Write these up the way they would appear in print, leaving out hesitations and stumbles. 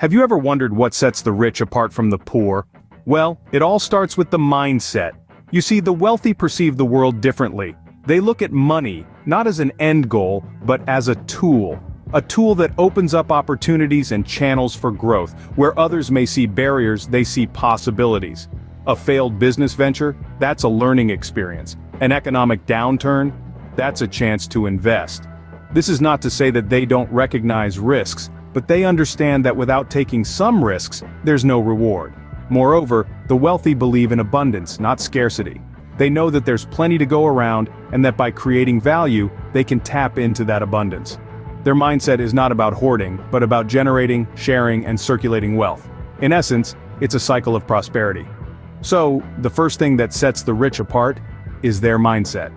Have you ever wondered what sets the rich apart from the poor? Well, it all starts with the mindset. You see, the wealthy perceive the world differently. They look at money, not as an end goal, but as a tool. A tool that opens up opportunities and channels for growth. Where others may see barriers, they see possibilities. A failed business venture? That's a learning experience. An economic downturn? That's a chance to invest. This is not to say that they don't recognize risks, but they understand that without taking some risks, there's no reward. Moreover, the wealthy believe in abundance, not scarcity. They know that there's plenty to go around, and that by creating value, they can tap into that abundance. Their mindset is not about hoarding, but about generating, sharing, and circulating wealth. In essence, it's a cycle of prosperity. So, the first thing that sets the rich apart is their mindset.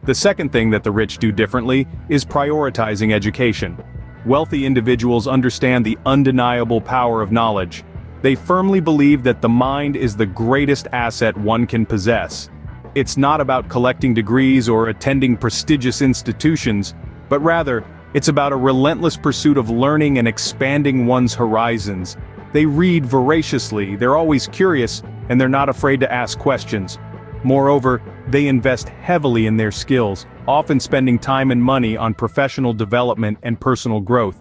The second thing that the rich do differently is prioritizing education. Wealthy individuals understand the undeniable power of knowledge. They firmly believe that the mind is the greatest asset one can possess. It's not about collecting degrees or attending prestigious institutions, but rather, it's about a relentless pursuit of learning and expanding one's horizons. They read voraciously, they're always curious, and they're not afraid to ask questions. Moreover, they invest heavily in their skills, often spending time and money on professional development and personal growth.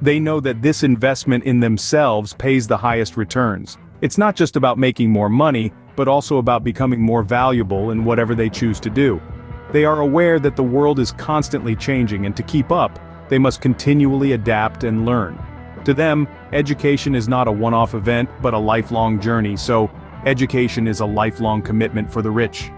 They know that this investment in themselves pays the highest returns. It's not just about making more money, but also about becoming more valuable in whatever they choose to do. They are aware that the world is constantly changing, and to keep up, they must continually adapt and learn. To them, education is not a one-off event, but a lifelong journey, so education is a lifelong commitment for the rich.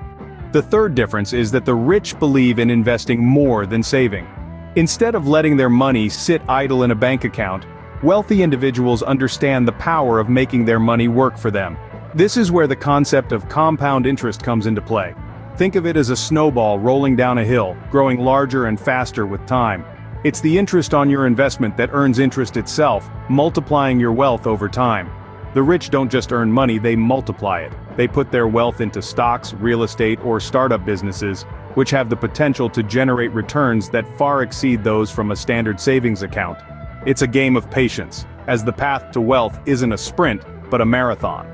The third difference is that the rich believe in investing more than saving. Instead of letting their money sit idle in a bank account, wealthy individuals understand the power of making their money work for them. This is where the concept of compound interest comes into play. Think of it as a snowball rolling down a hill, growing larger and faster with time. It's the interest on your investment that earns interest itself, multiplying your wealth over time. The rich don't just earn money, they multiply it. They put their wealth into stocks, real estate, or startup businesses, which have the potential to generate returns that far exceed those from a standard savings account. It's a game of patience, as the path to wealth isn't a sprint, but a marathon.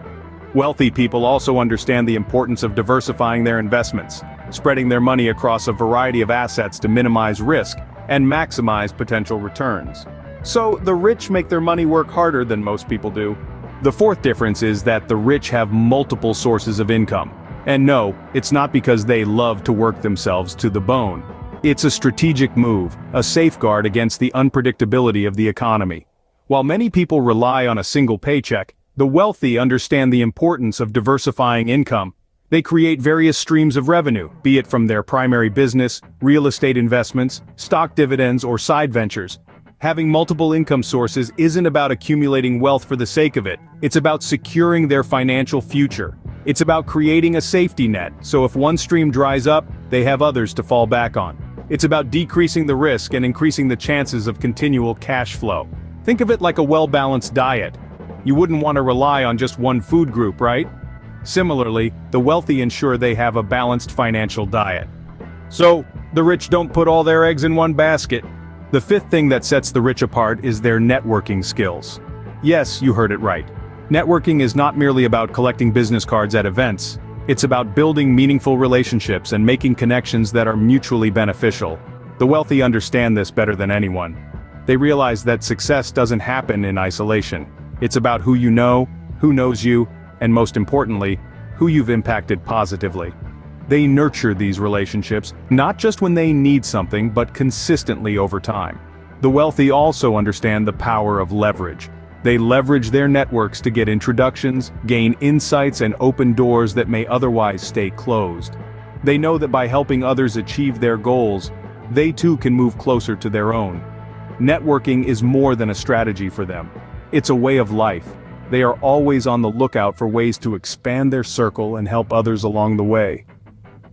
Wealthy people also understand the importance of diversifying their investments, spreading their money across a variety of assets to minimize risk and maximize potential returns. So, the rich make their money work harder than most people do. The fourth difference is that the rich have multiple sources of income. And no, it's not because they love to work themselves to the bone. It's a strategic move, a safeguard against the unpredictability of the economy. While many people rely on a single paycheck, the wealthy understand the importance of diversifying income. They create various streams of revenue, be it from their primary business, real estate investments, stock dividends, or side ventures. Having multiple income sources isn't about accumulating wealth for the sake of it. It's about securing their financial future. It's about creating a safety net, so if one stream dries up, they have others to fall back on. It's about decreasing the risk and increasing the chances of continual cash flow. Think of it like a well-balanced diet. You wouldn't want to rely on just one food group, right? Similarly, the wealthy ensure they have a balanced financial diet. So, the rich don't put all their eggs in one basket. The fifth thing that sets the rich apart is their networking skills. Yes, you heard it right. Networking is not merely about collecting business cards at events. It's about building meaningful relationships and making connections that are mutually beneficial. The wealthy understand this better than anyone. They realize that success doesn't happen in isolation. It's about who you know, who knows you, and most importantly, who you've impacted positively. They nurture these relationships, not just when they need something, but consistently over time. The wealthy also understand the power of leverage. They leverage their networks to get introductions, gain insights, and open doors that may otherwise stay closed. They know that by helping others achieve their goals, they too can move closer to their own. Networking is more than a strategy for them. It's a way of life. They are always on the lookout for ways to expand their circle and help others along the way.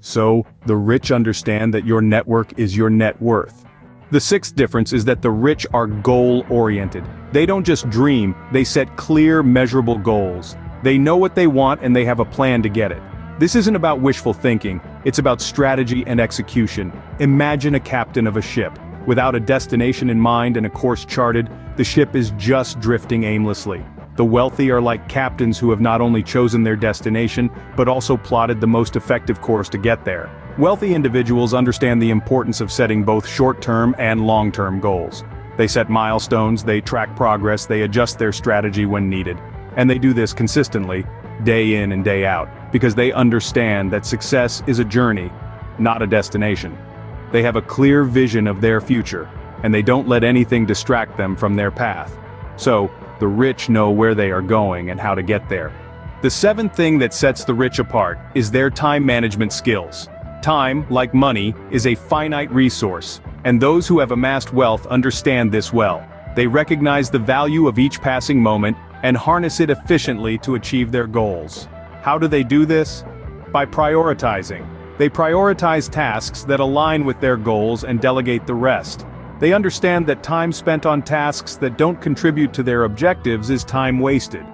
So, the rich understand that your network is your net worth. The sixth difference is that the rich are goal-oriented. They don't just dream, they set clear, measurable goals. They know what they want and they have a plan to get it. This isn't about wishful thinking, it's about strategy and execution. Imagine a captain of a ship. Without a destination in mind and a course charted, the ship is just drifting aimlessly. The wealthy are like captains who have not only chosen their destination, but also plotted the most effective course to get there. Wealthy individuals understand the importance of setting both short-term and long-term goals. They set milestones, they track progress, they adjust their strategy when needed. And they do this consistently, day in and day out, because they understand that success is a journey, not a destination. They have a clear vision of their future, and they don't let anything distract them from their path. So, the rich know where they are going and how to get there. The seventh thing that sets the rich apart is their time management skills. Time, like money, is a finite resource, and those who have amassed wealth understand this well. They recognize the value of each passing moment and harness it efficiently to achieve their goals. How do they do this? By prioritizing. They prioritize tasks that align with their goals and delegate the rest. They understand that time spent on tasks that don't contribute to their objectives is time wasted.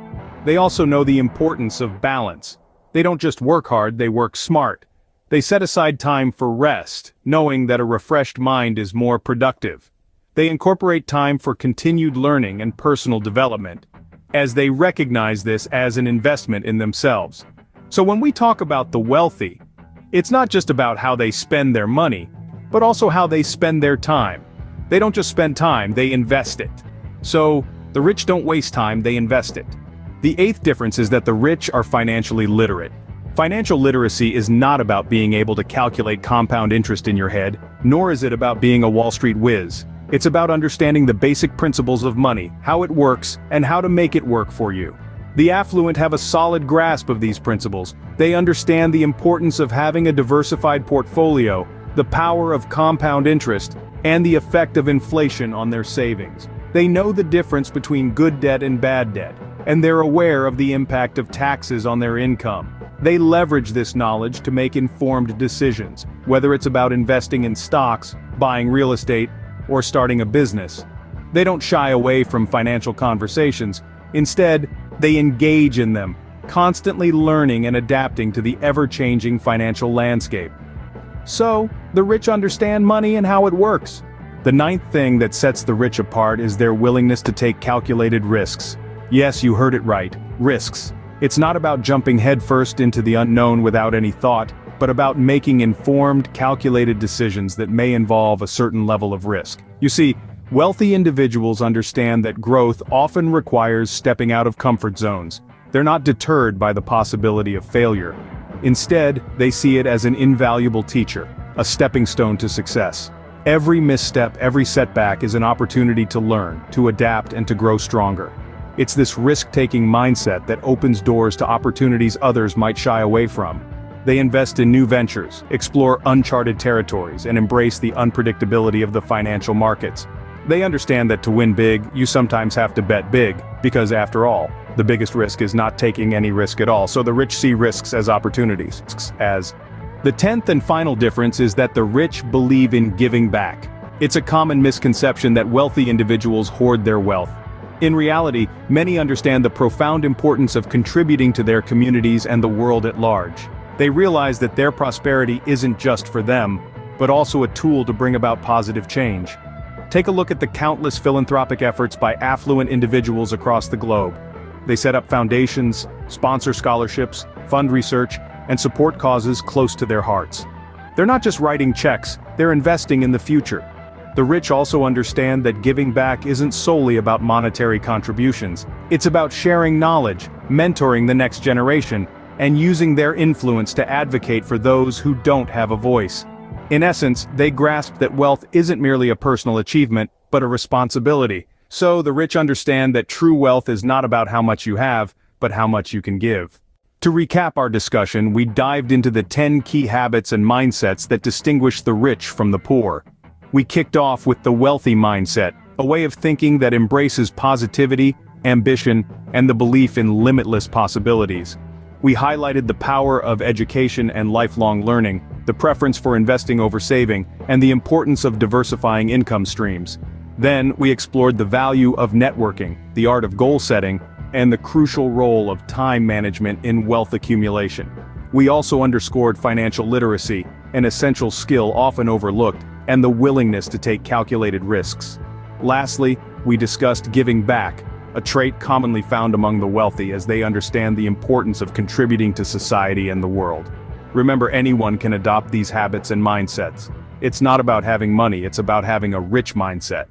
They also know the importance of balance. They don't just work hard, they work smart. They set aside time for rest, knowing that a refreshed mind is more productive. They incorporate time for continued learning and personal development, as they recognize this as an investment in themselves. So when we talk about the wealthy, it's not just about how they spend their money, but also how they spend their time. They don't just spend time, they invest it. So, the rich don't waste time, they invest it. The eighth difference is that the rich are financially literate. Financial literacy is not about being able to calculate compound interest in your head, nor is it about being a Wall Street whiz. It's about understanding the basic principles of money, how it works, and how to make it work for you. The affluent have a solid grasp of these principles. They understand the importance of having a diversified portfolio, the power of compound interest, and the effect of inflation on their savings. They know the difference between good debt and bad debt, and they're aware of the impact of taxes on their income. They leverage this knowledge to make informed decisions, whether it's about investing in stocks, buying real estate, or starting a business. They don't shy away from financial conversations. Instead, they engage in them, constantly learning and adapting to the ever-changing financial landscape. So, the rich understand money and how it works. The ninth thing that sets the rich apart is their willingness to take calculated risks. Yes, you heard it right, risks. It's not about jumping headfirst into the unknown without any thought, but about making informed, calculated decisions that may involve a certain level of risk. You see, wealthy individuals understand that growth often requires stepping out of comfort zones. They're not deterred by the possibility of failure. Instead, they see it as an invaluable teacher, a stepping stone to success. Every misstep, every setback is an opportunity to learn, to adapt, and to grow stronger. It's this risk-taking mindset that opens doors to opportunities others might shy away from. They invest in new ventures, explore uncharted territories, and embrace the unpredictability of the financial markets. They understand that to win big, you sometimes have to bet big, because after all, the biggest risk is not taking any risk at all, so the rich see risks as opportunities. The 10th and final difference is that the rich believe in giving back. It's a common misconception that wealthy individuals hoard their wealth. In reality, many understand the profound importance of contributing to their communities and the world at large. They realize that their prosperity isn't just for them, but also a tool to bring about positive change. Take a look at the countless philanthropic efforts by affluent individuals across the globe. They set up foundations, sponsor scholarships, fund research, and support causes close to their hearts. They're not just writing checks, they're investing in the future. The rich also understand that giving back isn't solely about monetary contributions. It's about sharing knowledge, mentoring the next generation, and using their influence to advocate for those who don't have a voice. In essence, they grasp that wealth isn't merely a personal achievement, but a responsibility. So the rich understand that true wealth is not about how much you have, but how much you can give. To recap our discussion, we dived into the 10 key habits and mindsets that distinguish the rich from the poor. We kicked off with the wealthy mindset, a way of thinking that embraces positivity, ambition, and the belief in limitless possibilities. We highlighted the power of education and lifelong learning, the preference for investing over saving, and the importance of diversifying income streams. Then, we explored the value of networking, the art of goal setting, and the crucial role of time management in wealth accumulation. We also underscored financial literacy, an essential skill often overlooked, and the willingness to take calculated risks. Lastly, we discussed giving back, a trait commonly found among the wealthy as they understand the importance of contributing to society and the world. Remember, anyone can adopt these habits and mindsets. It's not about having money, it's about having a rich mindset.